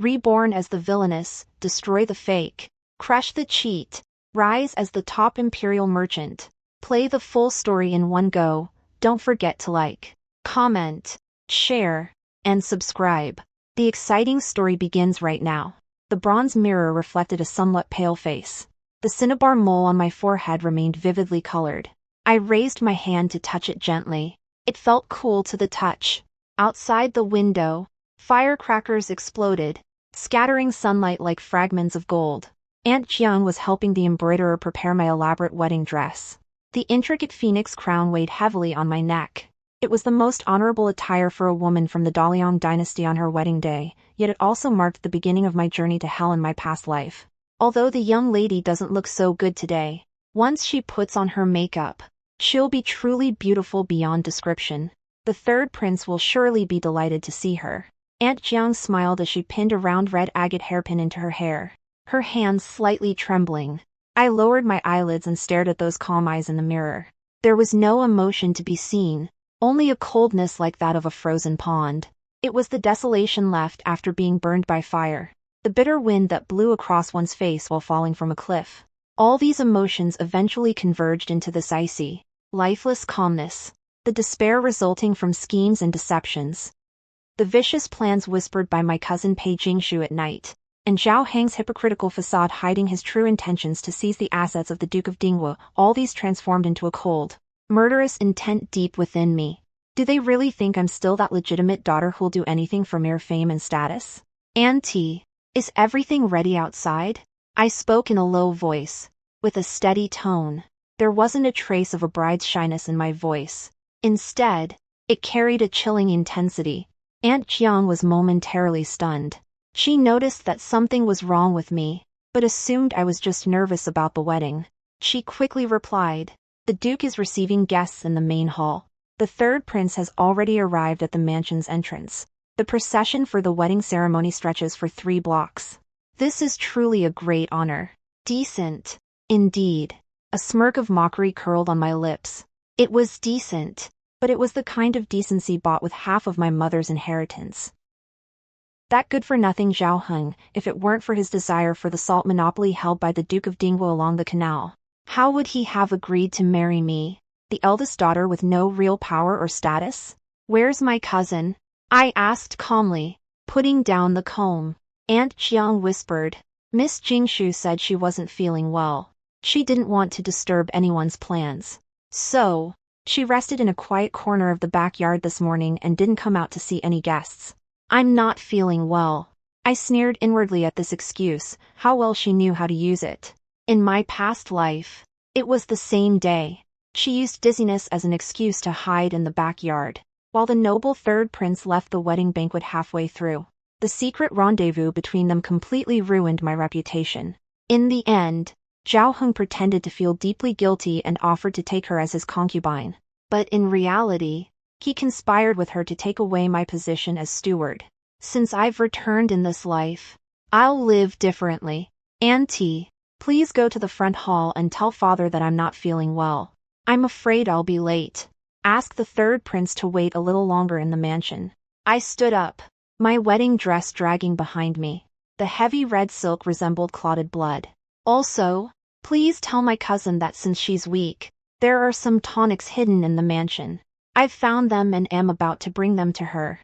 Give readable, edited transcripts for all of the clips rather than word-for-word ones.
Reborn as the villainess, destroy the fake, crush the cheat, rise as the top imperial merchant. Play the full story in one go. Don't forget to like, comment, share, and subscribe. The exciting story begins right now. The bronze mirror reflected a somewhat pale face. The cinnabar mole on my forehead remained vividly colored. I raised my hand to touch it gently. It felt cool to the touch. Outside the window, firecrackers exploded, scattering sunlight like fragments of gold. Aunt Jiang was helping the embroiderer prepare my elaborate wedding dress. The intricate phoenix crown weighed heavily on my neck. It was the most honorable attire for a woman from the Daliang dynasty on her wedding day, yet it also marked the beginning of my journey to hell in my past life. Although the young lady doesn't look so good today, once she puts on her makeup, she'll be truly beautiful beyond description. The third prince will surely be delighted to see her. Aunt Jiang smiled as she pinned a round red agate hairpin into her hair, her hands slightly trembling. I lowered my eyelids and stared at those calm eyes in the mirror. There was no emotion to be seen, only a coldness like that of a frozen pond. It was the desolation left after being burned by fire, the bitter wind that blew across one's face while falling from a cliff. All these emotions eventually converged into this icy, lifeless calmness, the despair resulting from schemes and deceptions. The vicious plans whispered by my cousin Pei Yunluo at night, and Zhao Hang's hypocritical facade hiding his true intentions to seize the assets of the Duke of Dingwu, all these transformed into a cold, murderous intent deep within me. Do they really think I'm still that legitimate daughter who'll do anything for mere fame and status? Auntie, is everything ready outside? I spoke in a low voice, with a steady tone. There wasn't a trace of a bride's shyness in my voice. Instead, it carried a chilling intensity. Aunt Jiang was momentarily stunned. She noticed that something was wrong with me, but assumed I was just nervous about the wedding. She quickly replied, "The Duke is receiving guests in the main hall. The third prince has already arrived at the mansion's entrance. The procession for the wedding ceremony stretches for 3 blocks. This is truly a great honor." Decent, indeed. A smirk of mockery curled on my lips. It was decent, but it was the kind of decency bought with half of my mother's inheritance. That good-for-nothing Zhao Heng, if it weren't for his desire for the salt monopoly held by the Duke of Dingwu along the canal. How would he have agreed to marry me, the eldest daughter with no real power or status? "Where's my cousin?" I asked calmly, putting down the comb. Aunt Jiang whispered. Miss Jingshu said she wasn't feeling well. She didn't want to disturb anyone's plans. So, she rested in a quiet corner of the backyard this morning and didn't come out to see any guests. "I'm not feeling well." I sneered inwardly at this excuse. How well she knew how to use it. In my past life, it was the same day. She used dizziness as an excuse to hide in the backyard, while the noble third prince left the wedding banquet halfway through. The secret rendezvous between them completely ruined my reputation. In the end, Zhao Heng pretended to feel deeply guilty and offered to take her as his concubine. But in reality, he conspired with her to take away my position as steward. Since I've returned in this life, I'll live differently. Auntie, please go to the front hall and tell father that I'm not feeling well. I'm afraid I'll be late. Ask the third prince to wait a little longer in the mansion. I stood up, my wedding dress dragging behind me. The heavy red silk resembled clotted blood. Also, please tell my cousin that since she's weak, there are some tonics hidden in the mansion. I've found them and am about to bring them to her,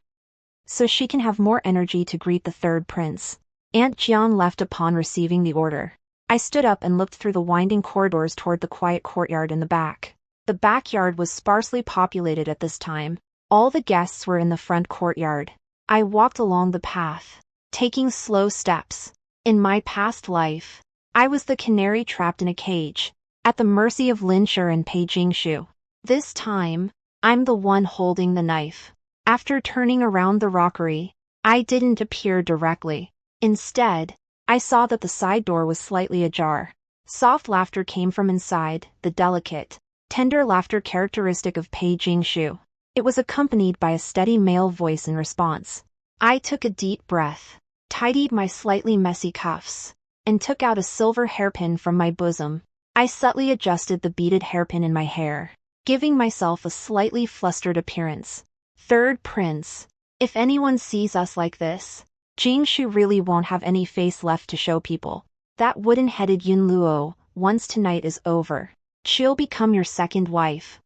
so she can have more energy to greet the third prince. Aunt Jiang left upon receiving the order. I stood up and looked through the winding corridors toward the quiet courtyard in the back. The backyard was sparsely populated at this time. All the guests were in the front courtyard. I walked along the path, taking slow steps. In my past life, I was the canary trapped in a cage, at the mercy of Lin Shi and Pei Jingshu. This time, I'm the one holding the knife. After turning around the rockery, I didn't appear directly. Instead, I saw that the side door was slightly ajar. Soft laughter came from inside, the delicate, tender laughter characteristic of Pei Jingshu. It was accompanied by a steady male voice in response. I took a deep breath, tidied my slightly messy cuffs, and took out a silver hairpin from my bosom. I subtly adjusted the beaded hairpin in my hair, giving myself a slightly flustered appearance. "Third prince, if anyone sees us like this, Jingshu really won't have any face left to show people. That wooden-headed Yunluo, once tonight is over, she'll become your second wife.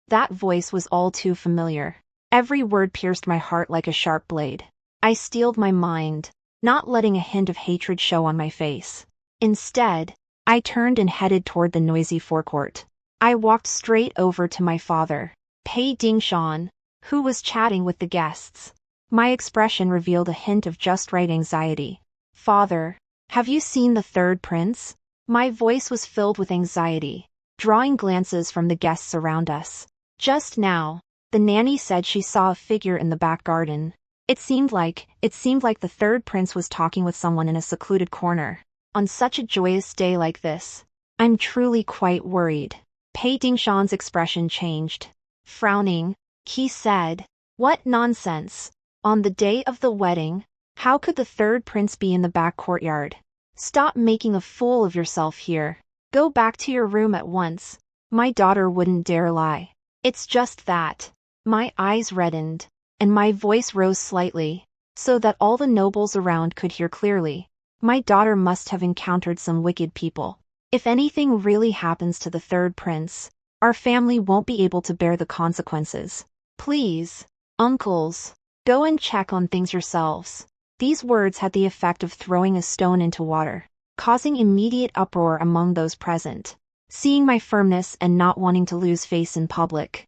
That voice was all too familiar. Every word pierced my heart like a sharp blade. I steeled my mind, not letting a hint of hatred show on my face. Instead, I turned and headed toward the noisy forecourt. I walked straight over to my father, Pei Dingshan, who was chatting with the guests. My expression revealed a hint of just right anxiety. Father, have you seen the third prince? My voice was filled with anxiety, drawing glances from the guests around us. Just now, the nanny said she saw a figure in the back garden. It seemed like the third prince was talking with someone in a secluded corner. On such a joyous day like this, I'm truly quite worried. Pei Dingshan's expression changed. Frowning, he said, "What nonsense. On the day of the wedding, how could the third prince be in the back courtyard? Stop making a fool of yourself here. Go back to your room at once." My daughter wouldn't dare lie. It's just that. My eyes reddened, and my voice rose slightly, so that all the nobles around could hear clearly. My daughter must have encountered some wicked people. If anything really happens to the third prince, our family won't be able to bear the consequences. Please, uncles, go and check on things yourselves. These words had the effect of throwing a stone into water, causing immediate uproar among those present. Seeing my firmness and not wanting to lose face in public,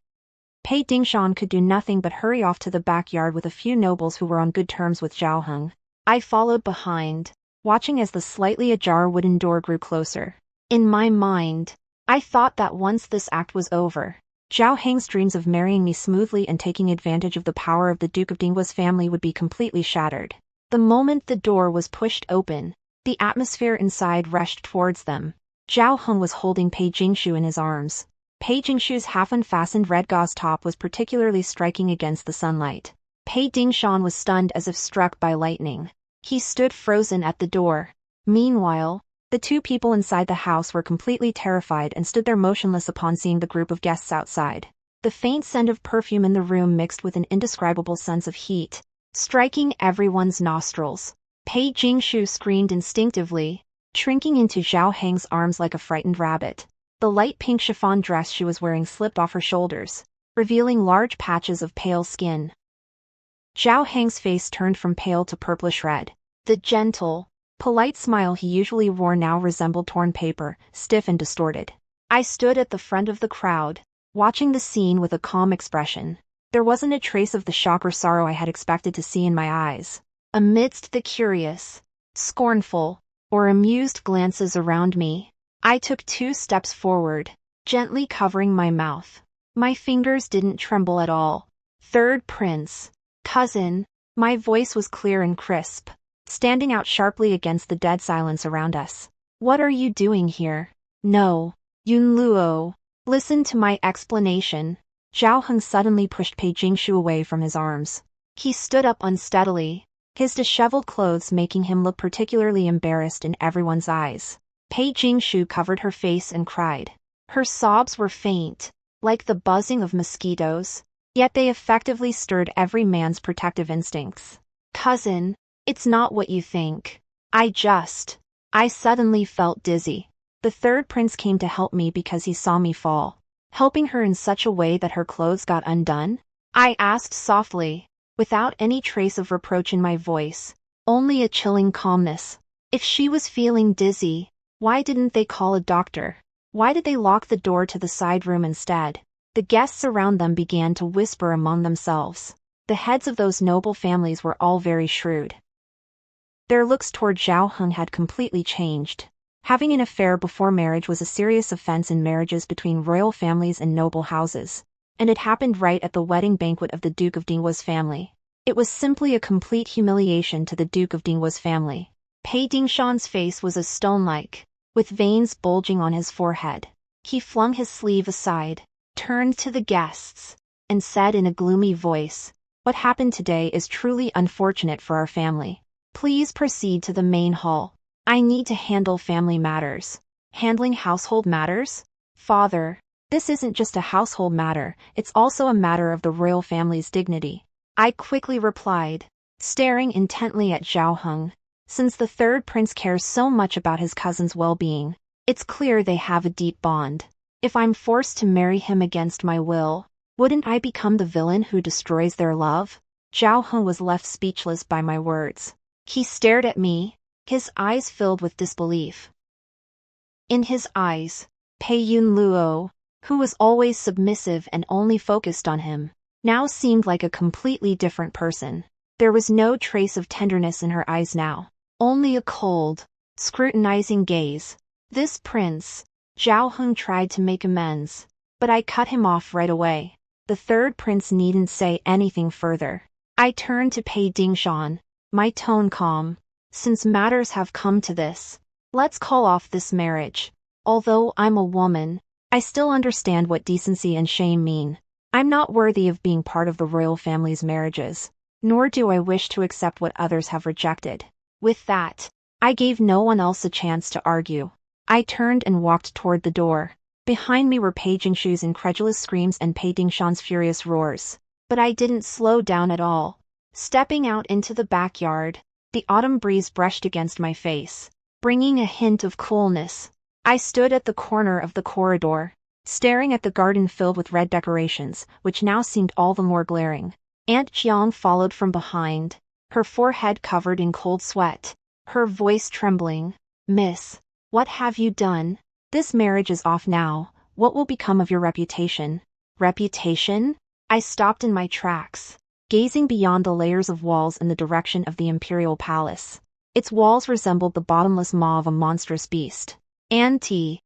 Pei Dingshan could do nothing but hurry off to the backyard with a few nobles who were on good terms with Zhao Heng. I followed behind, watching as the slightly ajar wooden door grew closer. In my mind, I thought that once this act was over, Zhao Heng's dreams of marrying me smoothly and taking advantage of the power of the Duke of Dinghua's family would be completely shattered. The moment the door was pushed open, the atmosphere inside rushed towards them. Zhao Heng was holding Pei Jingshu in his arms. Pei Jingshu's half-unfastened red gauze top was particularly striking against the sunlight. Pei Dingshan was stunned as if struck by lightning. He stood frozen at the door. Meanwhile, the two people inside the house were completely terrified and stood there motionless upon seeing the group of guests outside. The faint scent of perfume in the room mixed with an indescribable sense of heat, striking everyone's nostrils. Pei Jingshu screamed instinctively, shrinking into Zhao Heng's arms like a frightened rabbit. The light pink chiffon dress she was wearing slipped off her shoulders, revealing large patches of pale skin. Zhao Heng's face turned from pale to purplish red. The gentle, polite smile he usually wore now resembled torn paper, stiff and distorted. I stood at the front of the crowd, watching the scene with a calm expression. There wasn't a trace of the shock or sorrow I had expected to see in my eyes. Amidst the curious, scornful, or amused glances around me, I took 2 steps forward, gently covering my mouth. My fingers didn't tremble at all. Third prince, cousin, my voice was clear and crisp, standing out sharply against the dead silence around us. What are you doing here? No, Yunluo, listen to my explanation. Zhao Heng suddenly pushed Pei Jingshu away from his arms. He stood up unsteadily, his disheveled clothes making him look particularly embarrassed in everyone's eyes. Pei Jingshu covered her face and cried. Her sobs were faint, like the buzzing of mosquitoes, yet they effectively stirred every man's protective instincts. Cousin, it's not what you think. I suddenly felt dizzy. The third prince came to help me because he saw me fall, helping her in such a way that her clothes got undone? I asked softly, without any trace of reproach in my voice, only a chilling calmness. If she was feeling dizzy, why didn't they call a doctor? Why did they lock the door to the side room instead? The guests around them began to whisper among themselves. The heads of those noble families were all very shrewd. Their looks toward Zhao Heng had completely changed. Having an affair before marriage was a serious offense in marriages between royal families and noble houses, and it happened right at the wedding banquet of the Duke of Dinghua's family. It was simply a complete humiliation to the Duke of Dinghua's family. Pei Dingshan's face was as stone-like, with veins bulging on his forehead. He flung his sleeve aside, turned to the guests, and said in a gloomy voice, "What happened today is truly unfortunate for our family. Please proceed to the main hall. I need to handle family matters." Handling household matters? Father, this isn't just a household matter, it's also a matter of the royal family's dignity. I quickly replied, staring intently at Zhao Heng. Since the third prince cares so much about his cousin's well-being, it's clear they have a deep bond. If I'm forced to marry him against my will, wouldn't I become the villain who destroys their love? Zhao Heng was left speechless by my words. He stared at me, his eyes filled with disbelief. In his eyes, Pei Yunluo, who was always submissive and only focused on him, now seemed like a completely different person. There was no trace of tenderness in her eyes now, only a cold, scrutinizing gaze. This prince, Zhao Heng tried to make amends, but I cut him off right away. The third prince needn't say anything further. I turned to Pei Dingshan, my tone calm. Since matters have come to this, let's call off this marriage. Although I'm a woman, I still understand what decency and shame mean. I'm not worthy of being part of the royal family's marriages, nor do I wish to accept what others have rejected. With that, I gave no one else a chance to argue. I turned and walked toward the door. Behind me were Pei Jingshu's incredulous screams and Pei Dingshan's furious roars. But I didn't slow down at all. Stepping out into the backyard, the autumn breeze brushed against my face, bringing a hint of coolness. I stood at the corner of the corridor, staring at the garden filled with red decorations, which now seemed all the more glaring. Aunt Jiang followed from behind, her forehead covered in cold sweat, her voice trembling. Miss, what have you done? This marriage is off now. What will become of your reputation? Reputation? I stopped in my tracks, gazing beyond the layers of walls in the direction of the imperial palace. Its walls resembled the bottomless maw of a monstrous beast. Auntie,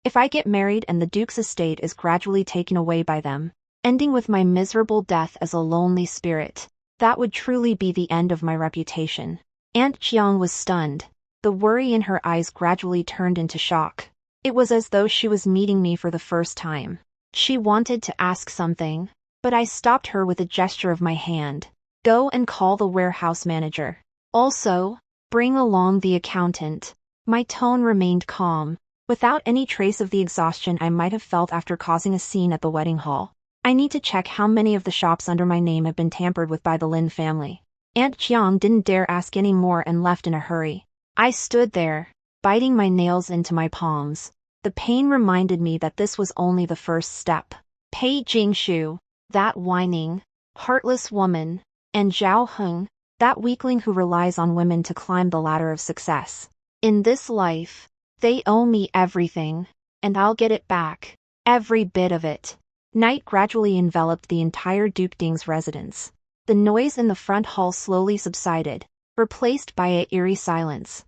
if I get married and the duke's estate is gradually taken away by them, ending with my miserable death as a lonely spirit, that would truly be the end of my reputation. Aunt Jiang was stunned. The worry in her eyes gradually turned into shock. It was as though she was meeting me for the first time. She wanted to ask something, but I stopped her with a gesture of my hand. Go and call the warehouse manager. Also, bring along the accountant. My tone remained calm, without any trace of the exhaustion I might have felt after causing a scene at the wedding hall. I need to check how many of the shops under my name have been tampered with by the Lin family. Aunt Jiang didn't dare ask any more and left in a hurry. I stood there, biting my nails into my palms. The pain reminded me that this was only the first step. Pei Jingshu, that whining, heartless woman, and Zhao Heng, that weakling who relies on women to climb the ladder of success. In this life, they owe me everything, and I'll get it back, every bit of it. Night gradually enveloped the entire Duke Ding's residence. The noise in the front hall slowly subsided, replaced by an eerie silence.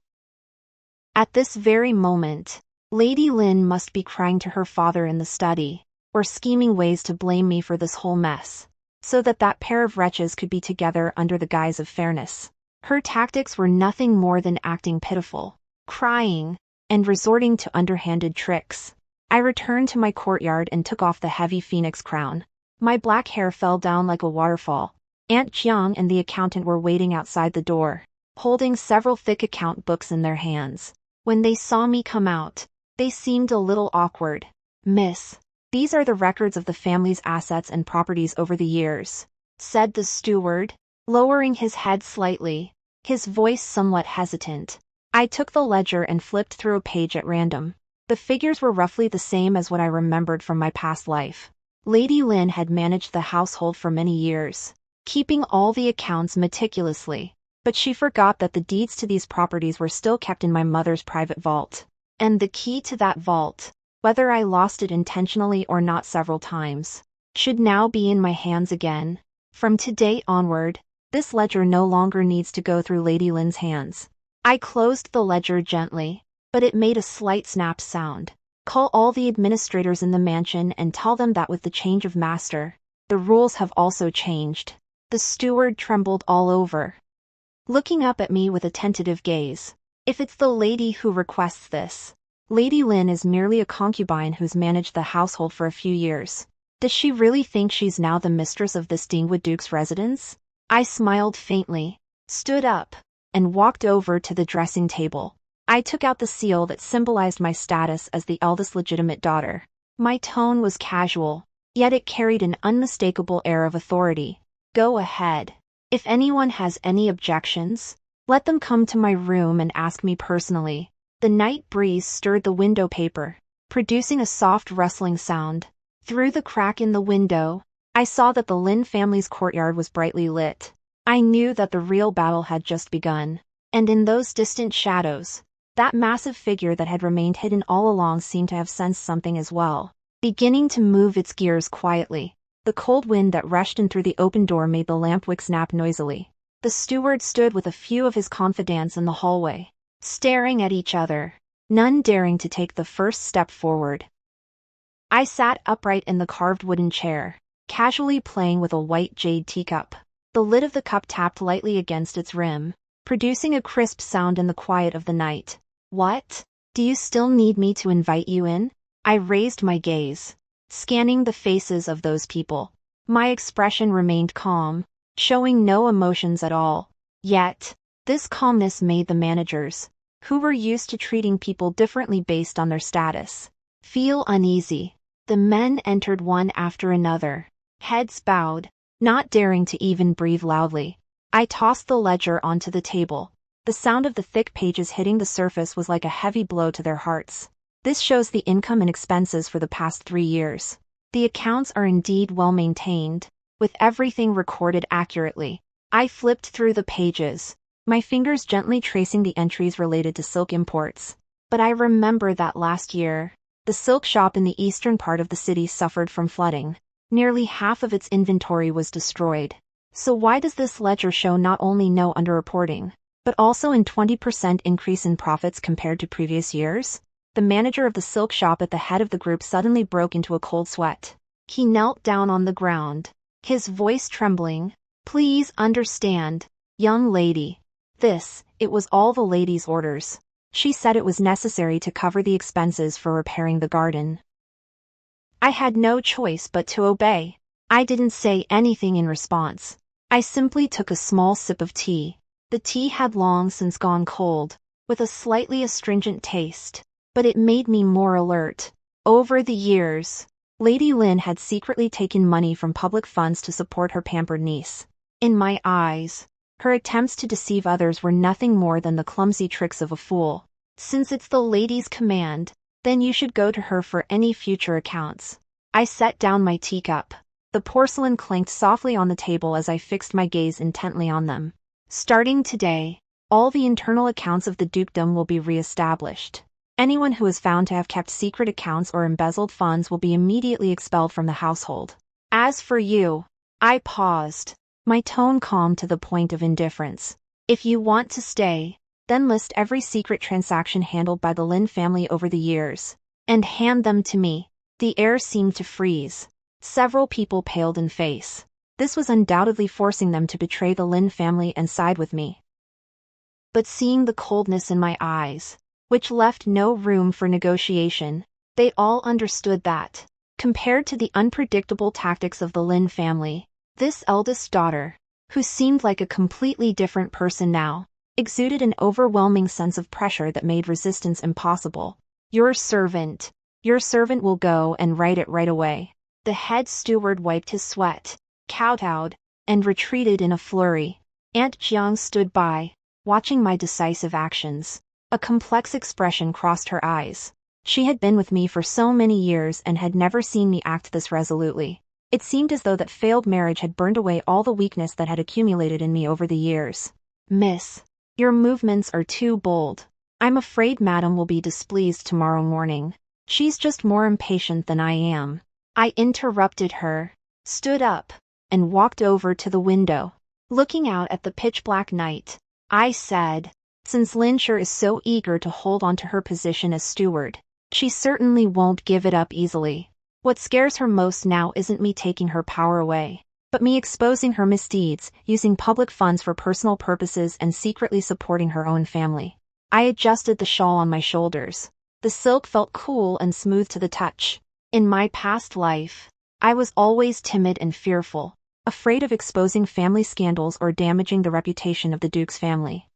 At this very moment, Lady Lin must be crying to her father in the study, or scheming ways to blame me for this whole mess, so that that pair of wretches could be together under the guise of fairness. Her tactics were nothing more than acting pitiful, crying, and resorting to underhanded tricks. I returned to my courtyard and took off the heavy phoenix crown. My black hair fell down like a waterfall. Aunt Jiang and the accountant were waiting outside the door, holding several thick account books in their hands. When they saw me come out, they seemed a little awkward. Miss, these are the records of the family's assets and properties over the years, said the steward, lowering his head slightly, his voice somewhat hesitant. I took the ledger and flipped through a page at random. The figures were roughly the same as what I remembered from my past life. Lady Lin had managed the household for many years, keeping all the accounts meticulously, but she forgot that the deeds to these properties were still kept in my mother's private vault. And the key to that vault, whether I lost it intentionally or not several times, should now be in my hands again. From today onward, this ledger no longer needs to go through Lady Lin's hands. I closed the ledger gently, but it made a slight snap sound. Call all the administrators in the mansion and tell them that with the change of master, the rules have also changed. The steward trembled all over, looking up at me with a tentative gaze. If it's the lady who requests this, Lady Lin is merely a concubine who's managed the household for a few years. Does she really think she's now the mistress of this Dingwood Duke's residence? I smiled faintly, stood up, and walked over to the dressing table. I took out the seal that symbolized my status as the eldest legitimate daughter. My tone was casual, yet it carried an unmistakable air of authority. Go ahead. If anyone has any objections, let them come to my room and ask me personally. The night breeze stirred the window paper, producing a soft rustling sound. Through the crack in the window, I saw that the Lin family's courtyard was brightly lit. I knew that the real battle had just begun. And in those distant shadows, that massive figure that had remained hidden all along seemed to have sensed something as well, beginning to move its gears quietly. The cold wind that rushed in through the open door made the lampwick snap noisily. The steward stood with a few of his confidants in the hallway, staring at each other, none daring to take the first step forward. I sat upright in the carved wooden chair, casually playing with a white jade teacup. The lid of the cup tapped lightly against its rim, producing a crisp sound in the quiet of the night. What? Do you still need me to invite you in? I raised my gaze, scanning the faces of those people. My expression remained calm, showing no emotions at all. Yet, this calmness made the managers, who were used to treating people differently based on their status, feel uneasy. The men entered one after another, heads bowed, not daring to even breathe loudly. I tossed the ledger onto the table. The sound of the thick pages hitting the surface was like a heavy blow to their hearts. This shows the income and expenses for the past 3 years. The accounts are indeed well maintained, with everything recorded accurately. I flipped through the pages, my fingers gently tracing the entries related to silk imports. But I remember that last year, the silk shop in the eastern part of the city suffered from flooding. Nearly half of its inventory was destroyed. So why does this ledger show not only no underreporting, but also a 20% increase in profits compared to previous years? The manager of the silk shop at the head of the group suddenly broke into a cold sweat. He knelt down on the ground, his voice trembling. Please understand, young lady. It was all the lady's orders. She said it was necessary to cover the expenses for repairing the garden. I had no choice but to obey. I didn't say anything in response. I simply took a small sip of tea. The tea had long since gone cold, with a slightly astringent taste, but it made me more alert. Over the years, Lady Lin had secretly taken money from public funds to support her pampered niece. In my eyes, her attempts to deceive others were nothing more than the clumsy tricks of a fool. Since it's the lady's command, then you should go to her for any future accounts. I set down my teacup. The porcelain clanked softly on the table as I fixed my gaze intently on them. Starting today, all the internal accounts of the dukedom will be re-established. Anyone who is found to have kept secret accounts or embezzled funds will be immediately expelled from the household. As for you, I paused, my tone calm to the point of indifference. If you want to stay, then list every secret transaction handled by the Lin family over the years, and hand them to me. The air seemed to freeze. Several people paled in face. This was undoubtedly forcing them to betray the Lin family and side with me. But seeing the coldness in my eyes, which left no room for negotiation, they all understood that, compared to the unpredictable tactics of the Lin family, this eldest daughter, who seemed like a completely different person now, exuded an overwhelming sense of pressure that made resistance impossible. Your servant will go and write it right away. The head steward wiped his sweat, kowtowed, and retreated in a flurry. Aunt Jiang stood by, watching my decisive actions. A complex expression crossed her eyes. She had been with me for so many years and had never seen me act this resolutely. It seemed as though that failed marriage had burned away all the weakness that had accumulated in me over the years. Miss, your movements are too bold. I'm afraid Madam will be displeased tomorrow morning. She's just more impatient than I am. I interrupted her, stood up, and walked over to the window. Looking out at the pitch-black night, I said, since Lin Sure is so eager to hold on to her position as steward, she certainly won't give it up easily. What scares her most now isn't me taking her power away, but me exposing her misdeeds, using public funds for personal purposes and secretly supporting her own family. I adjusted the shawl on my shoulders. The silk felt cool and smooth to the touch. In my past life, I was always timid and fearful, afraid of exposing family scandals or damaging the reputation of the Duke's family.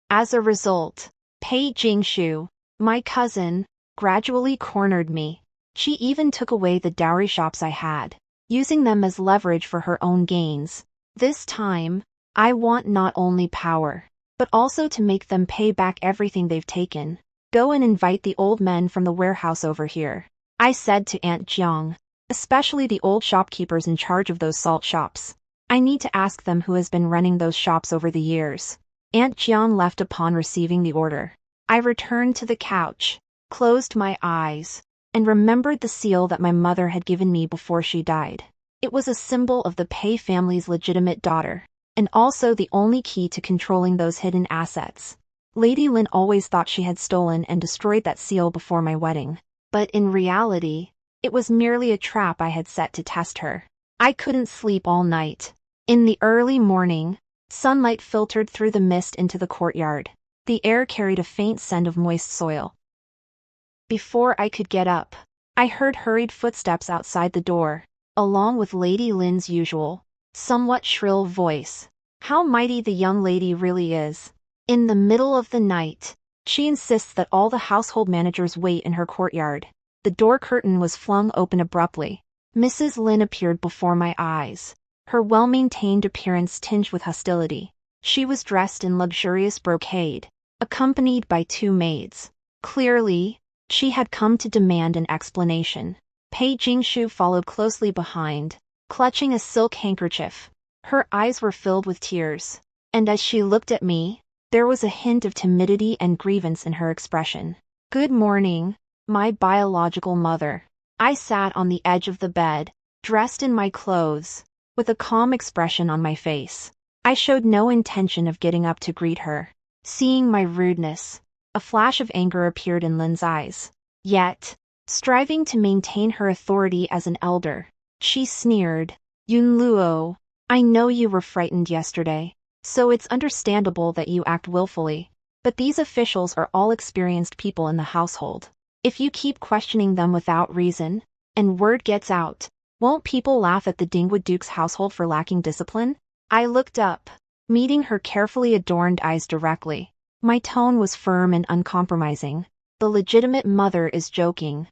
As a result, Pei Jingshu, my cousin, gradually cornered me. She even took away the dowry shops I had, using them as leverage for her own gains. This time, I want not only power, but also to make them pay back everything they've taken. Go and invite the old men from the warehouse over here, I said to Aunt Jiang, especially the old shopkeepers in charge of those salt shops. I need to ask them who has been running those shops over the years. Aunt Jiang left upon receiving the order. I returned to the couch, closed my eyes, and remembered the seal that my mother had given me before she died. It was a symbol of the Pei family's legitimate daughter, and also the only key to controlling those hidden assets. Lady Lin always thought she had stolen and destroyed that seal before my wedding, but in reality, it was merely a trap I had set to test her. I couldn't sleep all night. In the early morning, sunlight filtered through the mist into the courtyard. The air carried a faint scent of moist soil. Before I could get up, I heard hurried footsteps outside the door, along with Lady Lin's usual, somewhat shrill voice. How mighty the young lady really is. In the middle of the night, she insists that all the household managers wait in her courtyard. The door curtain was flung open abruptly. Mrs. Lin appeared before my eyes, her well-maintained appearance tinged with hostility. She was dressed in luxurious brocade, accompanied by 2 maids. Clearly, she had come to demand an explanation. Pei Jingshu followed closely behind, clutching a silk handkerchief. Her eyes were filled with tears, and as she looked at me, there was a hint of timidity and grievance in her expression. Good morning, my biological mother. I sat on the edge of the bed, dressed in my clothes, with a calm expression on my face. I showed no intention of getting up to greet her. Seeing my rudeness, a flash of anger appeared in Lin's eyes. Yet, striving to maintain her authority as an elder, she sneered, Yunluo, I know you were frightened yesterday, so it's understandable that you act willfully, but these officials are all experienced people in the household. If you keep questioning them without reason, and word gets out, won't people laugh at the Dingwood Duke's household for lacking discipline? I looked up, meeting her carefully adorned eyes directly. My tone was firm and uncompromising. The legitimate mother is joking.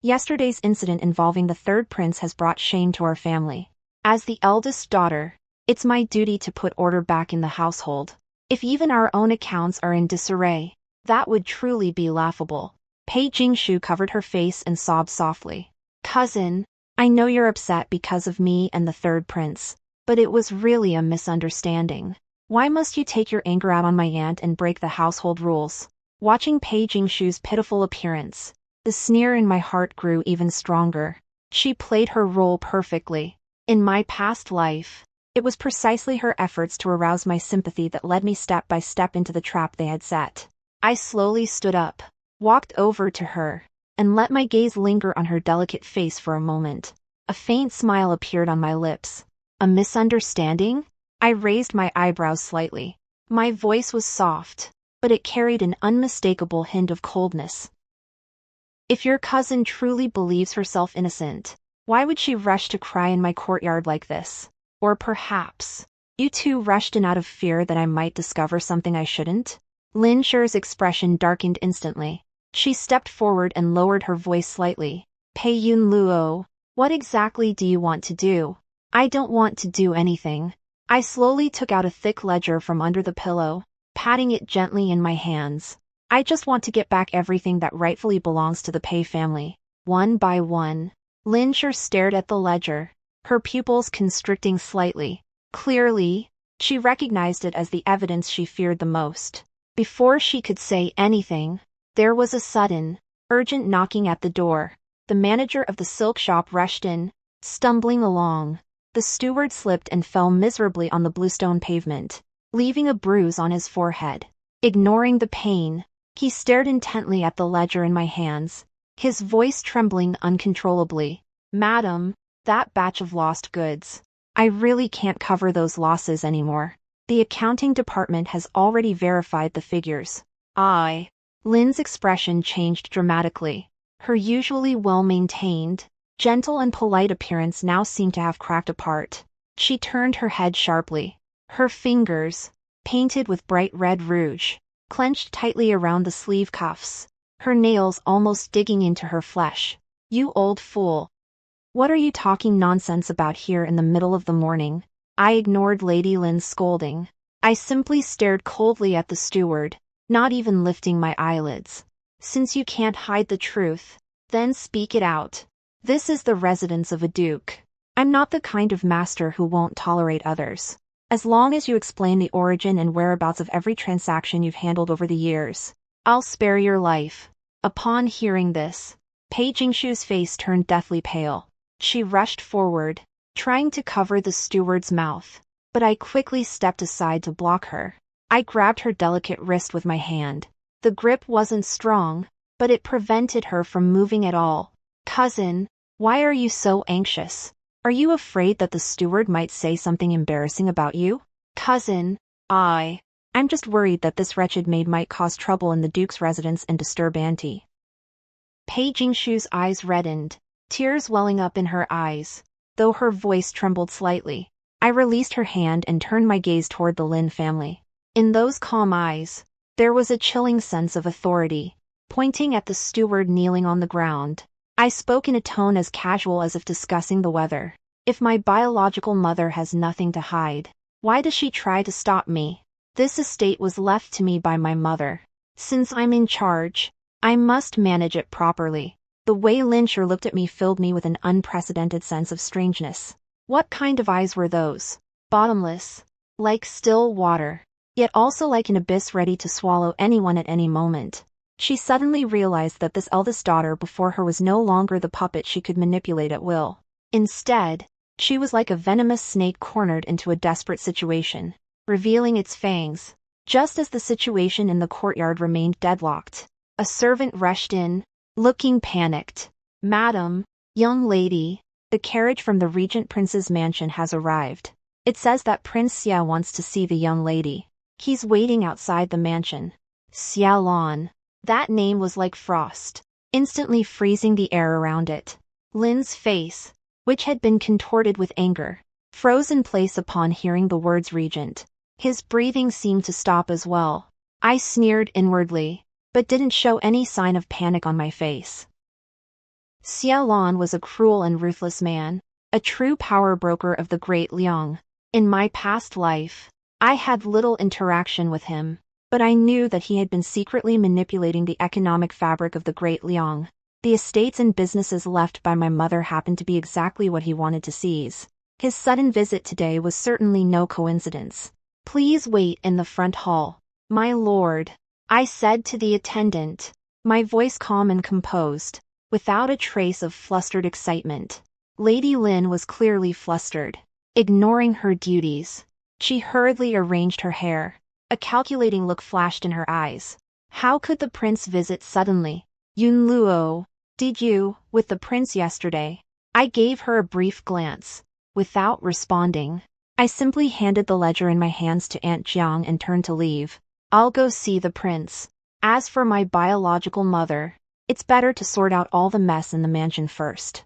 Yesterday's incident involving the 3rd prince has brought shame to our family. As the eldest daughter, it's my duty to put order back in the household. If even our own accounts are in disarray, that would truly be laughable. Pei Jingshu covered her face and sobbed softly. Cousin, I know you're upset because of me and the 3rd prince, but it was really a misunderstanding. Why must you take your anger out on my aunt and break the household rules? Watching Pei Jingshu's pitiful appearance, the sneer in my heart grew even stronger. She played her role perfectly. In my past life, it was precisely her efforts to arouse my sympathy that led me step by step into the trap they had set. I slowly stood up, walked over to her, and let my gaze linger on her delicate face for a moment. A faint smile appeared on my lips. A misunderstanding? I raised my eyebrows slightly. My voice was soft, but it carried an unmistakable hint of coldness. If your cousin truly believes herself innocent, why would she rush to cry in my courtyard like this? Or perhaps, you two rushed in out of fear that I might discover something I shouldn't? Lin Sher's expression darkened instantly. She stepped forward and lowered her voice slightly. Pei Yunluo, what exactly do you want to do? I don't want to do anything. I slowly took out a thick ledger from under the pillow, patting it gently in my hands. I just want to get back everything that rightfully belongs to the Pei family. One by one. Lin Sher stared at the ledger, her pupils constricting slightly. Clearly, she recognized it as the evidence she feared the most. Before she could say anything, there was a sudden, urgent knocking at the door. The manager of the silk shop rushed in, stumbling along. The steward slipped and fell miserably on the bluestone pavement, leaving a bruise on his forehead. Ignoring the pain, he stared intently at the ledger in my hands, his voice trembling uncontrollably. Madam, that batch of lost goods. I really can't cover those losses anymore. The accounting department has already verified the figures. Lin's expression changed dramatically. Her usually well-maintained, gentle and polite appearance now seemed to have cracked apart. She turned her head sharply. Her fingers, painted with bright red rouge, clenched tightly around the sleeve cuffs, her nails almost digging into her flesh. You old fool. What are you talking nonsense about here in the middle of the morning? I ignored Lady Lin's scolding. I simply stared coldly at the steward, not even lifting my eyelids. Since you can't hide the truth, then speak it out. This is the residence of a duke. I'm not the kind of master who won't tolerate others. As long as you explain the origin and whereabouts of every transaction you've handled over the years, I'll spare your life. Upon hearing this, Pei Yunluo's face turned deathly pale. She rushed forward, trying to cover the steward's mouth, but I quickly stepped aside to block her. I grabbed her delicate wrist with my hand. The grip wasn't strong, but it prevented her from moving at all. Cousin, why are you so anxious? Are you afraid that the steward might say something embarrassing about you? Cousin, I'm just worried that this wretched maid might cause trouble in the duke's residence and disturb Auntie. Pei Yunluo's eyes reddened, tears welling up in her eyes, though her voice trembled slightly. I released her hand and turned my gaze toward the Lin family. In those calm eyes, there was a chilling sense of authority. Pointing at the steward kneeling on the ground, I spoke in a tone as casual as if discussing the weather. If my biological mother has nothing to hide, why does she try to stop me? This estate was left to me by my mother. Since I'm in charge, I must manage it properly. The way Lyncher looked at me filled me with an unprecedented sense of strangeness. What kind of eyes were those? Bottomless, like still water, yet also like an abyss ready to swallow anyone at any moment. She suddenly realized that this eldest daughter before her was no longer the puppet she could manipulate at will. Instead, she was like a venomous snake cornered into a desperate situation, revealing its fangs. Just as the situation in the courtyard remained deadlocked, a servant rushed in, looking panicked. Madam, young lady, the carriage from the Regent Prince's mansion has arrived. It says that Prince Xia wants to see the young lady. He's waiting outside the mansion. Xia Lan. That name was like frost, instantly freezing the air around it. Lin's face, which had been contorted with anger, froze in place upon hearing the words Regent. His breathing seemed to stop as well. I sneered inwardly, but didn't show any sign of panic on my face. Xia Lan was a cruel and ruthless man, a true power broker of the Great Liang. In my past life, I had little interaction with him, but I knew that he had been secretly manipulating the economic fabric of the Great Liang. The estates and businesses left by my mother happened to be exactly what he wanted to seize. His sudden visit today was certainly no coincidence. Please wait in the front hall, my lord, I said to the attendant, my voice calm and composed, without a trace of flustered excitement. Lady Lin was clearly flustered. Ignoring her duties, she hurriedly arranged her hair. A calculating look flashed in her eyes. How could the prince visit suddenly? Yunluo, did you, with the prince yesterday? I gave her a brief glance. Without responding, I simply handed the ledger in my hands to Aunt Jiang and turned to leave. I'll go see the prince. As for my biological mother, it's better to sort out all the mess in the mansion first.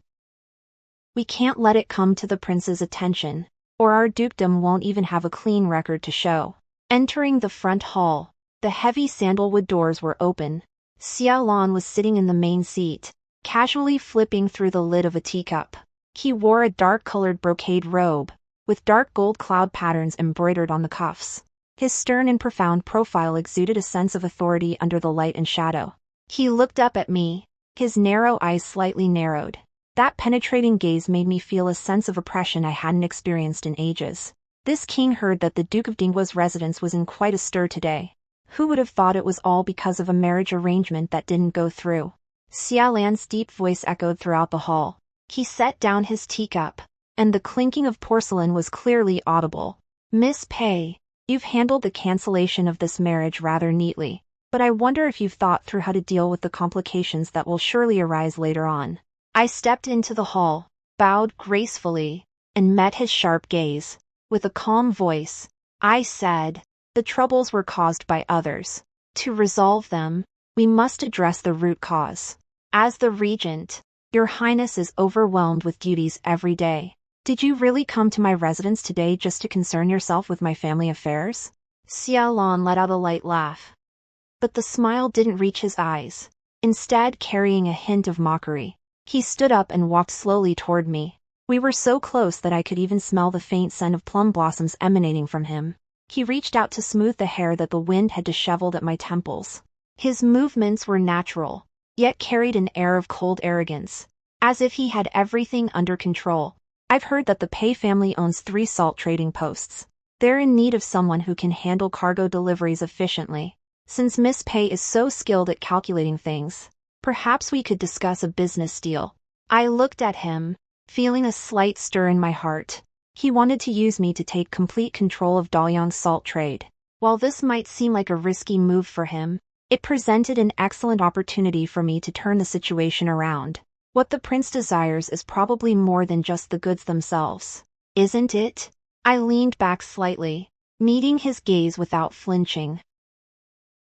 We can't let it come to the prince's attention, or our dukedom won't even have a clean record to show. Entering the front hall, the heavy sandalwood doors were open. Xia Lan was sitting in the main seat, casually flipping through the lid of a teacup. He wore a dark-colored brocade robe, with dark gold cloud patterns embroidered on the cuffs. His stern and profound profile exuded a sense of authority under the light and shadow. He looked up at me, his narrow eyes slightly narrowed. That penetrating gaze made me feel a sense of oppression I hadn't experienced in ages. This king heard that the Duke of Dingguo's residence was in quite a stir today. Who would have thought it was all because of a marriage arrangement that didn't go through? Xia Lan's deep voice echoed throughout the hall. He set down his teacup, and the clinking of porcelain was clearly audible. Miss Pei, you've handled the cancellation of this marriage rather neatly, but I wonder if you've thought through how to deal with the complications that will surely arise later on. I stepped into the hall, bowed gracefully, and met his sharp gaze. With a calm voice, I said, the troubles were caused by others. To resolve them, we must address the root cause. As the regent, Your Highness is overwhelmed with duties every day. Did you really come to my residence today just to concern yourself with my family affairs? Xia Lan let out a light laugh. But the smile didn't reach his eyes, instead carrying a hint of mockery. He stood up and walked slowly toward me. We were so close that I could even smell the faint scent of plum blossoms emanating from him. He reached out to smooth the hair that the wind had disheveled at my temples. His movements were natural, yet carried an air of cold arrogance, as if he had everything under control. I've heard that the Pei family owns 3 salt trading posts. They're in need of someone who can handle cargo deliveries efficiently. Since Miss Pei is so skilled at calculating things, perhaps we could discuss a business deal. I looked at him, feeling a slight stir in my heart. He wanted to use me to take complete control of Daoyang's salt trade. While this might seem like a risky move for him, it presented an excellent opportunity for me to turn the situation around. What the prince desires is probably more than just the goods themselves, isn't it? I leaned back slightly, meeting his gaze without flinching.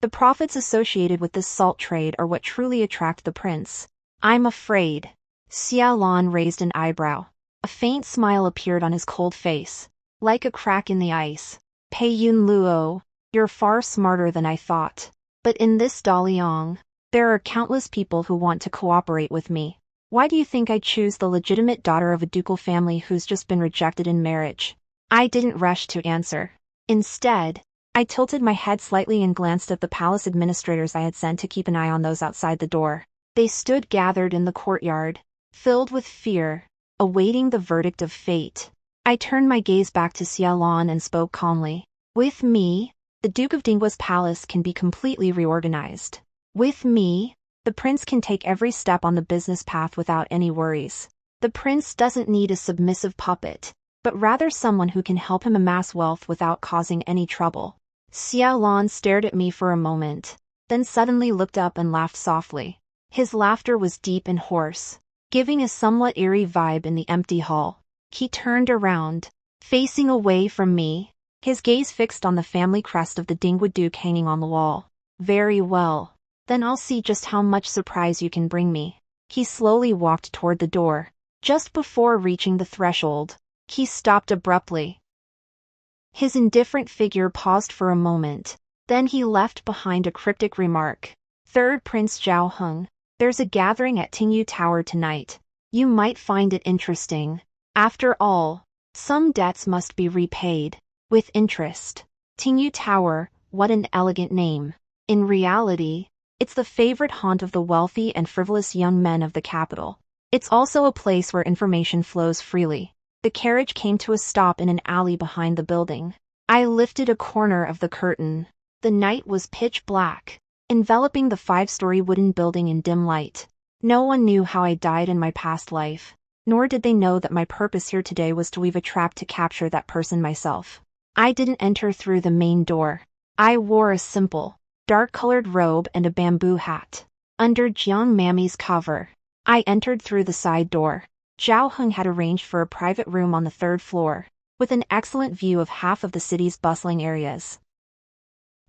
The profits associated with this salt trade are what truly attract the prince. I'm afraid. Xiaolon raised an eyebrow. A faint smile appeared on his cold face, like a crack in the ice. Pei Yunluo, you're far smarter than I thought. But in this Daliang, there are countless people who want to cooperate with me. Why do you think I choose the legitimate daughter of a ducal family who's just been rejected in marriage? I didn't rush to answer. Instead, I tilted my head slightly and glanced at the palace administrators I had sent to keep an eye on those outside the door. They stood gathered in the courtyard, filled with fear, awaiting the verdict of fate. I turned my gaze back to Xiaolon and spoke calmly. With me, the Duke of Dinggua's palace can be completely reorganized. With me, the prince can take every step on the business path without any worries. The prince doesn't need a submissive puppet, but rather someone who can help him amass wealth without causing any trouble. Xiaolon stared at me for a moment, then suddenly looked up and laughed softly. His laughter was deep and hoarse, giving a somewhat eerie vibe in the empty hall. He turned around, facing away from me, his gaze fixed on the family crest of the Dingwa Duke hanging on the wall. Very well. Then I'll see just how much surprise you can bring me. He slowly walked toward the door. Just before reaching the threshold, he stopped abruptly. His indifferent figure paused for a moment, then he left behind a cryptic remark. Third Prince Zhao Heng, there's a gathering at Tingyu Tower tonight. You might find it interesting. After all, some debts must be repaid, with interest. Tingyu Tower, what an elegant name. In reality, it's the favorite haunt of the wealthy and frivolous young men of the capital. It's also a place where information flows freely. The carriage came to a stop in an alley behind the building. I lifted a corner of the curtain. The night was pitch black, enveloping the 5-story wooden building in dim light. No one knew how I died in my past life, nor did they know that my purpose here today was to weave a trap to capture that person myself. I didn't enter through the main door. I wore a simple, dark-colored robe and a bamboo hat. Under Jiang Mammy's cover, I entered through the side door. Zhao Heng had arranged for a private room on the 3rd floor, with an excellent view of half of the city's bustling areas.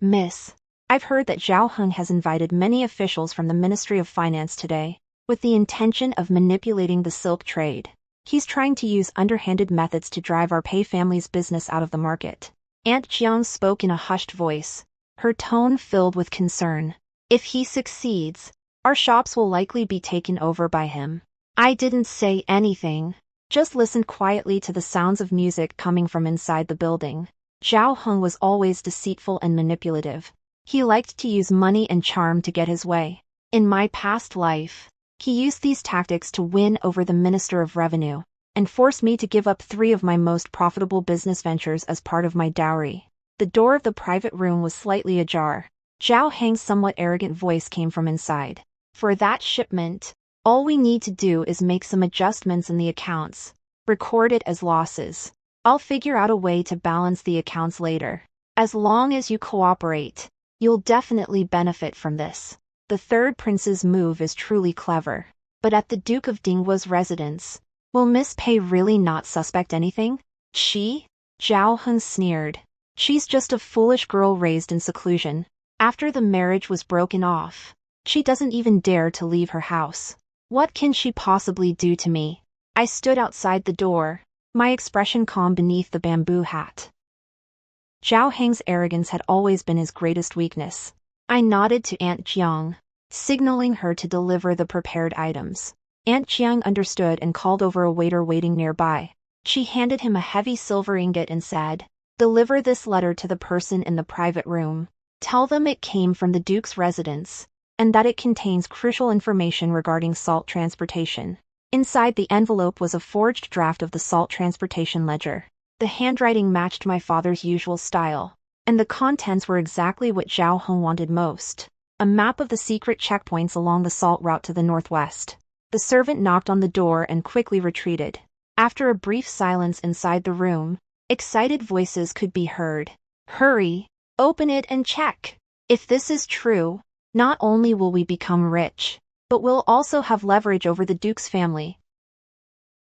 Miss, I've heard that Zhao Heng has invited many officials from the Ministry of Finance today, with the intention of manipulating the silk trade. He's trying to use underhanded methods to drive our Pei family's business out of the market. Aunt Jiang spoke in a hushed voice, her tone filled with concern. If he succeeds, our shops will likely be taken over by him. I didn't say anything, just listened quietly to the sounds of music coming from inside the building. Zhao Heng was always deceitful and manipulative. He liked to use money and charm to get his way. In my past life, he used these tactics to win over the Minister of Revenue, and force me to give up 3 of my most profitable business ventures as part of my dowry. The door of the private room was slightly ajar. Zhao Heng's somewhat arrogant voice came from inside. For that shipment, all we need to do is make some adjustments in the accounts, record it as losses. I'll figure out a way to balance the accounts later. As long as you cooperate, you'll definitely benefit from this. The 3rd prince's move is truly clever. But at the Duke of Dinggua's residence, will Miss Pei really not suspect anything? She? Zhao Heng sneered. She's just a foolish girl raised in seclusion. After the marriage was broken off, she doesn't even dare to leave her house. What can she possibly do to me? I stood outside the door, my expression calm beneath the bamboo hat. Zhao Heng's arrogance had always been his greatest weakness. I nodded to Aunt Jiang, signaling her to deliver the prepared items. Aunt Chiang understood and called over a waiter waiting nearby. She handed him a heavy silver ingot and said, "Deliver this letter to the person in the private room. Tell them it came from the Duke's residence, and that it contains crucial information regarding salt transportation." Inside the envelope was a forged draft of the salt transportation ledger. The handwriting matched my father's usual style, and the contents were exactly what Zhao Heng wanted most: a map of the secret checkpoints along the salt route to the northwest. The servant knocked on the door and quickly retreated. After a brief silence inside the room, excited voices could be heard. "Hurry! Open it and check! If this is true, not only will we become rich, but we'll also have leverage over the Duke's family."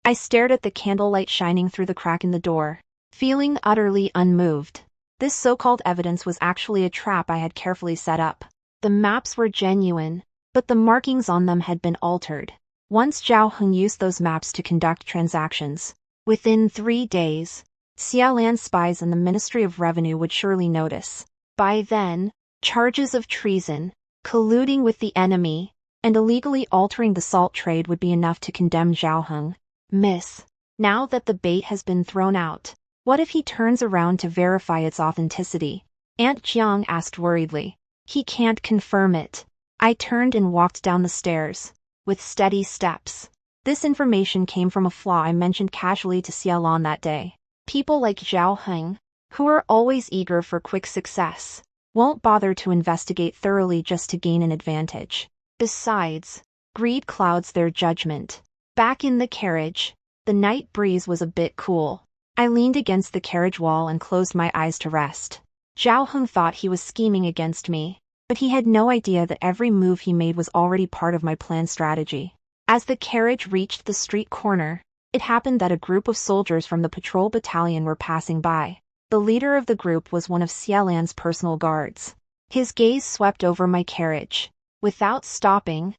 I stared at the candlelight shining through the crack in the door, feeling utterly unmoved. This so-called evidence was actually a trap I had carefully set up. The maps were genuine, but the markings on them had been altered. Once Zhao Heng used those maps to conduct transactions, within 3 days, Xiaolan spies and the Ministry of Revenue would surely notice. By then, charges of treason, colluding with the enemy, and illegally altering the salt trade would be enough to condemn Zhao Heng. "Miss, now that the bait has been thrown out, what if he turns around to verify its authenticity?" Aunt Chiang asked worriedly. "He can't confirm it." I turned and walked down the stairs, with steady steps. This information came from a flaw I mentioned casually to Xiaolan that day. People like Zhao Heng, who are always eager for quick success, won't bother to investigate thoroughly just to gain an advantage. Besides, greed clouds their judgment. Back in the carriage, the night breeze was a bit cool. I leaned against the carriage wall and closed my eyes to rest. Zhao Heng thought he was scheming against me, but he had no idea that every move he made was already part of my planned strategy. As the carriage reached the street corner, it happened that a group of soldiers from the patrol battalion were passing by. The leader of the group was one of Xiaolan's personal guards. His gaze swept over my carriage, without stopping.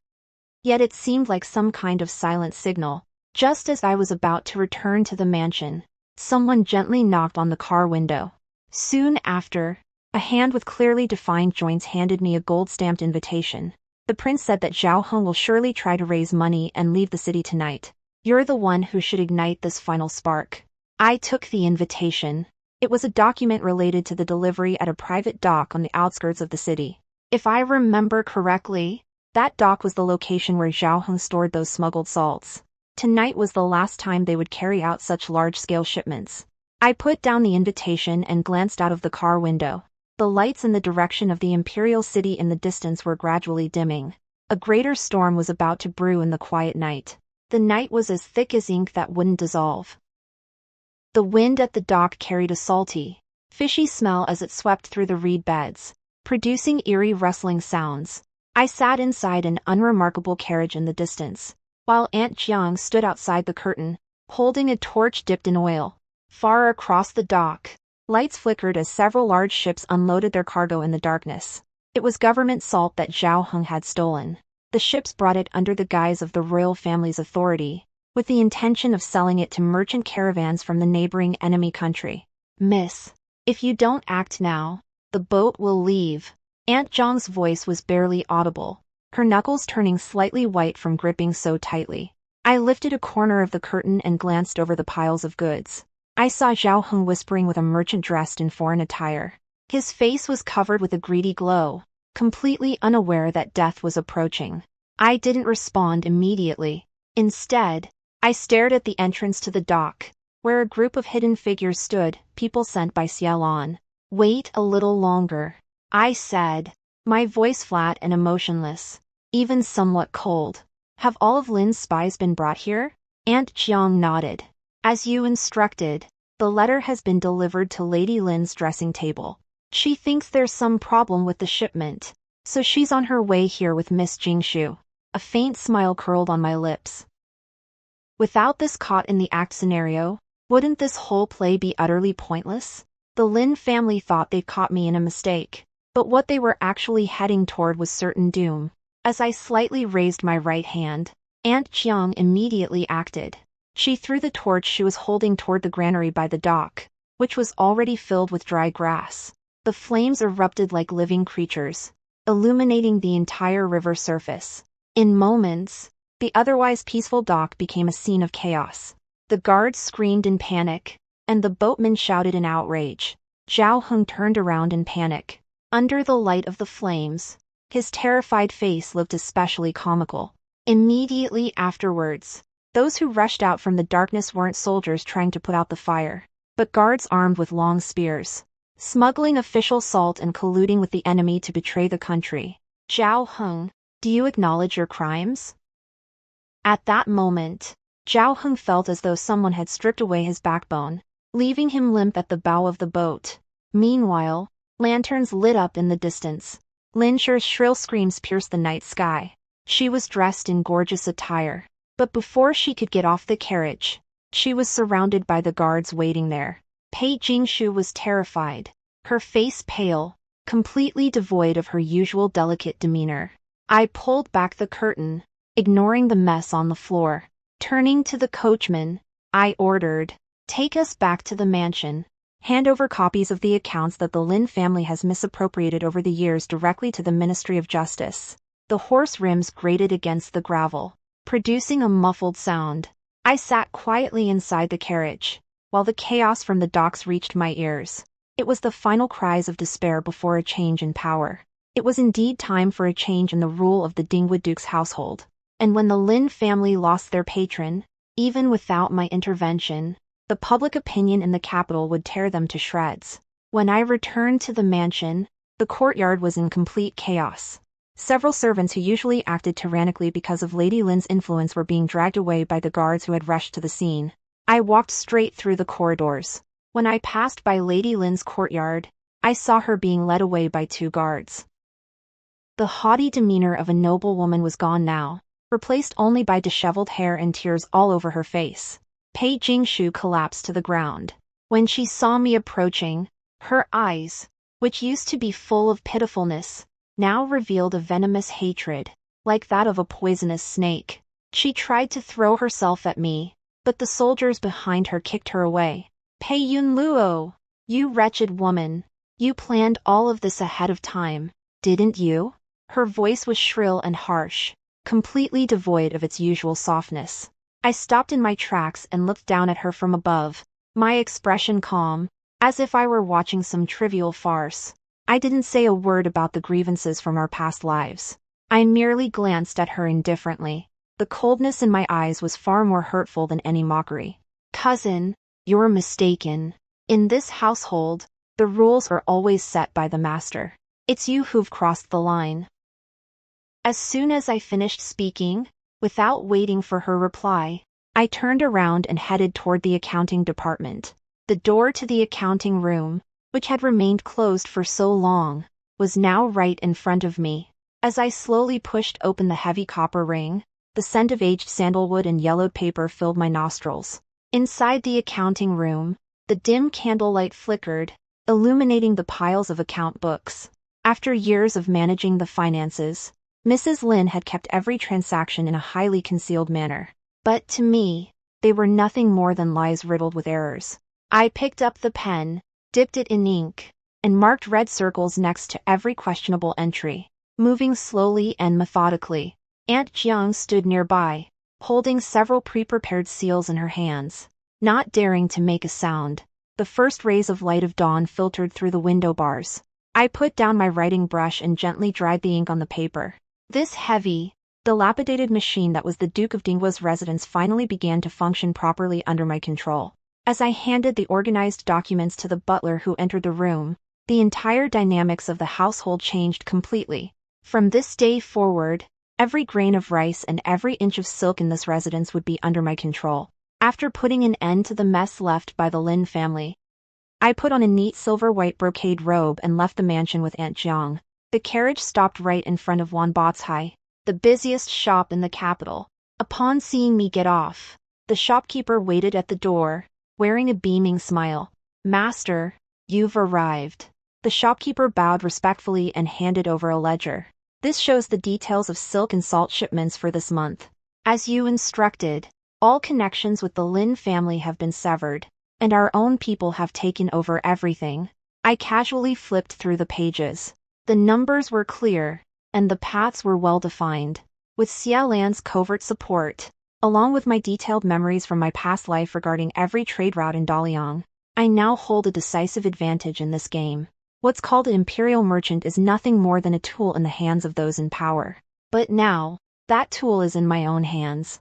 Yet it seemed like some kind of silent signal. Just as I was about to return to the mansion, someone gently knocked on the car window. Soon after, a hand with clearly defined joints handed me a gold-stamped invitation. "The prince said that Zhao Heng will surely try to raise money and leave the city tonight. You're the one who should ignite this final spark." I took the invitation. It was a document related to the delivery at a private dock on the outskirts of the city. If I remember correctly, that dock was the location where Zhao Heng stored those smuggled salts. Tonight was the last time they would carry out such large-scale shipments. I put down the invitation and glanced out of the car window. The lights in the direction of the imperial city in the distance were gradually dimming. A greater storm was about to brew in the quiet night. The night was as thick as ink that wouldn't dissolve. The wind at the dock carried a salty, fishy smell as it swept through the reed beds, producing eerie rustling sounds. I sat inside an unremarkable carriage in the distance, while Aunt Jiang stood outside the curtain, holding a torch dipped in oil. Far across the dock, lights flickered as several large ships unloaded their cargo in the darkness. It was government salt that Zhao Heng had stolen. The ships brought it under the guise of the royal family's authority, with the intention of selling it to merchant caravans from the neighboring enemy country. "Miss, if you don't act now, the boat will leave." Aunt Zhang's voice was barely audible, her knuckles turning slightly white from gripping so tightly. I lifted a corner of the curtain and glanced over the piles of goods. I saw Zhao Heng whispering with a merchant dressed in foreign attire. His face was covered with a greedy glow, completely unaware that death was approaching. I didn't respond immediately. Instead, I stared at the entrance to the dock, where a group of hidden figures stood, people sent by Xiaolan. "Wait a little longer," I said, my voice flat and emotionless, even somewhat cold. "Have all of Lin's spies been brought here?" Aunt Jiang nodded. "As you instructed, the letter has been delivered to Lady Lin's dressing table. She thinks there's some problem with the shipment, so she's on her way here with Miss Jingshu." A faint smile curled on my lips. Without this caught-in-the-act scenario, wouldn't this whole play be utterly pointless? The Lin family thought they'd caught me in a mistake, but what they were actually heading toward was certain doom. As I slightly raised my right hand, Aunt Jiang immediately acted. She threw the torch she was holding toward the granary by the dock, which was already filled with dry grass. The flames erupted like living creatures, illuminating the entire river surface. In moments, The otherwise peaceful dock became a scene of chaos. The guards screamed in panic, and the boatmen shouted in outrage. Zhao Heng turned around in panic. Under the light of the flames, his terrified face looked especially comical. Immediately afterwards, those who rushed out from the darkness weren't soldiers trying to put out the fire, but guards armed with long spears, smuggling official salt and colluding with the enemy to betray the country. Zhao Heng, do you acknowledge your crimes? At that moment, Zhao Heng felt as though someone had stripped away his backbone, leaving him limp at the bow of the boat. Meanwhile, lanterns lit up in the distance. Lin Shu's shrill screams pierced the night sky. She was dressed in gorgeous attire, but before she could get off the carriage, she was surrounded by the guards waiting there. Pei Jingshu was terrified, her face pale, completely devoid of her usual delicate demeanor. I pulled back the curtain, ignoring the mess on the floor. Turning to the coachman, I ordered, "Take us back to the mansion. Hand over copies of the accounts that the Lin family has misappropriated over the years directly to the Ministry of Justice." The horse rims grated against the gravel, producing a muffled sound. I sat quietly inside the carriage, while the chaos from the docks reached my ears. It was the final cries of despair before a change in power. It was indeed time for a change in the rule of the Dingwu Duke's household. And when the Lin family lost their patron, even without my intervention, the public opinion in the capital would tear them to shreds. When I returned to the mansion, the courtyard was in complete chaos. Several servants who usually acted tyrannically because of Lady Lin's influence were being dragged away by the guards who had rushed to the scene. I walked straight through the corridors. When I passed by Lady Lin's courtyard, I saw her being led away by 2 guards. The haughty demeanor of a noble woman was gone now, replaced only by disheveled hair and tears all over her face. Pei Jingshu collapsed to the ground. When she saw me approaching, her eyes, which used to be full of pitifulness, now revealed a venomous hatred, like that of a poisonous snake. She tried to throw herself at me, but the soldiers behind her kicked her away. "Pei Yunluo, you wretched woman, you planned all of this ahead of time, didn't you?" Her voice was shrill and harsh, completely devoid of its usual softness. I stopped in my tracks and looked down at her from above, my expression calm, as if I were watching some trivial farce. I didn't say a word about the grievances from our past lives. I merely glanced at her indifferently. The coldness in my eyes was far more hurtful than any mockery. "Cousin, you're mistaken. In this household, the rules are always set by the master. It's you who've crossed the line." As soon as I finished speaking, without waiting for her reply, I turned around and headed toward the accounting department. The door to the accounting room, which had remained closed for so long, was now right in front of me. As I slowly pushed open the heavy copper ring, the scent of aged sandalwood and yellowed paper filled my nostrils. Inside the accounting room, the dim candlelight flickered, illuminating the piles of account books. After years of managing the finances, Mrs. Lin had kept every transaction in a highly concealed manner. But to me, they were nothing more than lies riddled with errors. I picked up the pen, dipped it in ink, and marked red circles next to every questionable entry. Moving slowly and methodically, Aunt Jiang stood nearby, holding several pre-prepared seals in her hands. Not daring to make a sound, the first rays of light of dawn filtered through the window bars. I put down my writing brush and gently dried the ink on the paper. This heavy, dilapidated machine that was the Duke of Dingguo's residence finally began to function properly under my control. As I handed the organized documents to the butler who entered the room, the entire dynamics of the household changed completely. From this day forward, every grain of rice and every inch of silk in this residence would be under my control. After putting an end to the mess left by the Lin family, I put on a neat silver-white brocade robe and left the mansion with Aunt Jiang. The carriage stopped right in front of Wanbao's, the busiest shop in the capital. Upon seeing me get off, the shopkeeper waited at the door, wearing a beaming smile. "Master, you've arrived." The shopkeeper bowed respectfully and handed over a ledger. "This shows the details of silk and salt shipments for this month. As you instructed, all connections with the Lin family have been severed, and our own people have taken over everything." I casually flipped through the pages. The numbers were clear, and the paths were well defined. With Xiaolan's covert support, along with my detailed memories from my past life regarding every trade route in Daliang, I now hold a decisive advantage in this game. What's called an imperial merchant is nothing more than a tool in the hands of those in power. But now, that tool is in my own hands.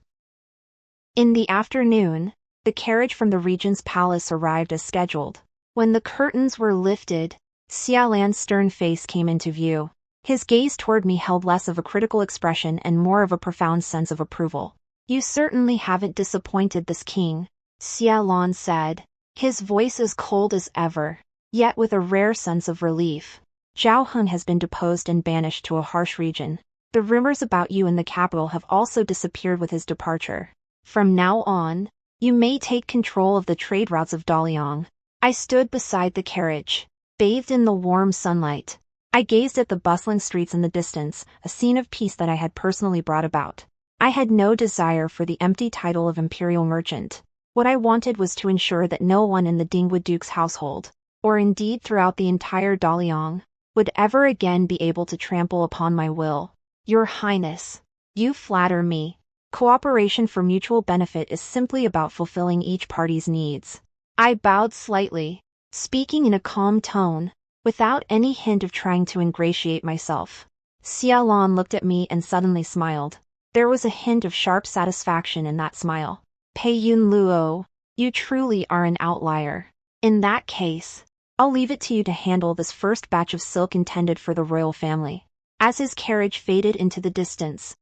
In the afternoon, the carriage from the regent's palace arrived as scheduled. When the curtains were lifted, Xiaolan's stern face came into view. His gaze toward me held less of a critical expression and more of a profound sense of approval. "You certainly haven't disappointed this king," Xiaolan said, his voice as cold as ever, yet with a rare sense of relief. "Zhao Hun has been deposed and banished to a harsh region. The rumors about you in the capital have also disappeared with his departure. From now on, you may take control of the trade routes of Daliang." I stood beside the carriage, bathed in the warm sunlight. I gazed at the bustling streets in the distance, a scene of peace that I had personally brought about. I had no desire for the empty title of imperial merchant. What I wanted was to ensure that no one in the Dingwu Duke's household, or indeed throughout the entire Daliang, would ever again be able to trample upon my will. "Your Highness, you flatter me. Cooperation for mutual benefit is simply about fulfilling each party's needs." I bowed slightly, speaking in a calm tone, without any hint of trying to ingratiate myself. Xiaolan looked at me and suddenly smiled. There was a hint of sharp satisfaction in that smile. "Pei Yunluo, you truly are an outlier. In that case, I'll leave it to you to handle this first batch of silk intended for the royal family." As his carriage faded into the distance,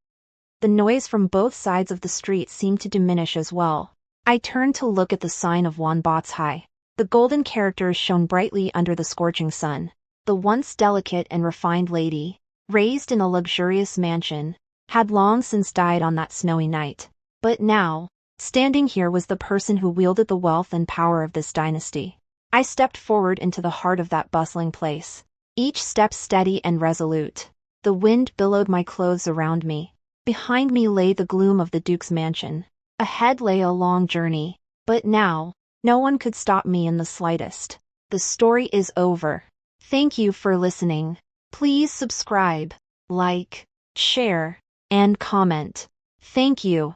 the noise from both sides of the street seemed to diminish as well. I turned to look at the sign of Wan Botsai. The golden characters shone brightly under the scorching sun. The once delicate and refined lady, raised in a luxurious mansion, had long since died on that snowy night. But now, standing here was the person who wielded the wealth and power of this dynasty. I stepped forward into the heart of that bustling place, each step steady and resolute. The wind billowed my clothes around me. Behind me lay the gloom of the Duke's mansion. Ahead lay a long journey. But now, no one could stop me in the slightest. The story is over. Thank you for listening. Please subscribe, like, share, and comment. Thank you.